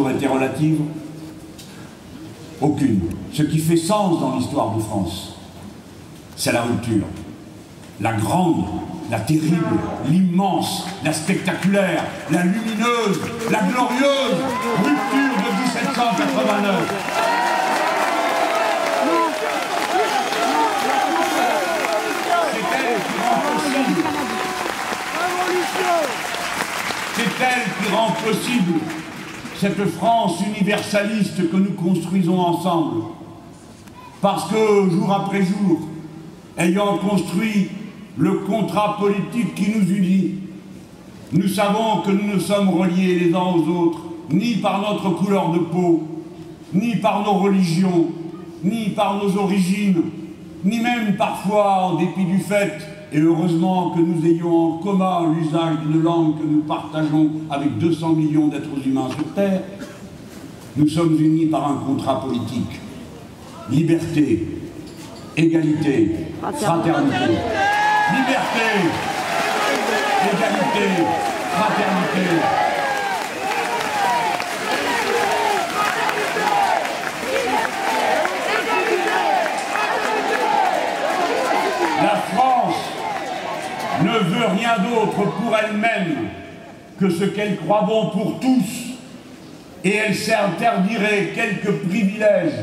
toujours été relative? Aucune. Ce qui fait sens dans l'histoire de France, c'est la rupture. La grande, la terrible, l'immense, la spectaculaire, la lumineuse, la glorieuse rupture de 1789. C'est elle qui rend possible cette France universaliste que nous construisons ensemble. Parce que, jour après jour, ayant construit le contrat politique qui nous unit, nous savons que nous ne sommes reliés les uns aux autres, ni par notre couleur de peau, ni par nos religions, ni par nos origines, ni même parfois en dépit du fait, et heureusement que nous ayons en commun l'usage d'une langue que nous partageons avec 200 millions d'êtres humains sur Terre, nous sommes unis par un contrat politique. Liberté, égalité, fraternité. Liberté, égalité, fraternité. La France ne veut rien d'autre pour elle-même que ce qu'elle croit bon pour tous, et elle s'interdirait quelques privilèges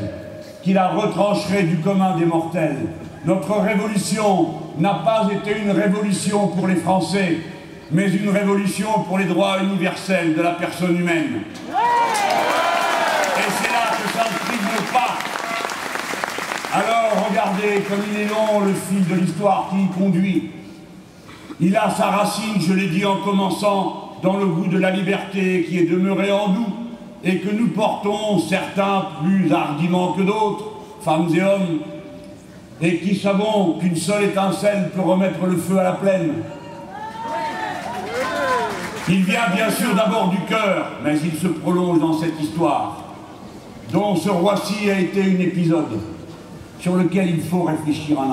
qui la retrancheraient du commun des mortels. Notre révolution n'a pas été une révolution pour les Français, mais une révolution pour les droits universels de la personne humaine. Et c'est là que s'inscrit le pas. Alors regardez comme il est long le fil de l'histoire qui y conduit. Il a sa racine, je l'ai dit en commençant, dans le goût de la liberté qui est demeuré en nous et que nous portons, certains plus hardiment que d'autres, femmes et hommes, et qui savons qu'une seule étincelle peut remettre le feu à la plaine. Il vient bien sûr d'abord du cœur, mais il se prolonge dans cette histoire, dont ce Roissy a été un épisode sur lequel il faut réfléchir un instant.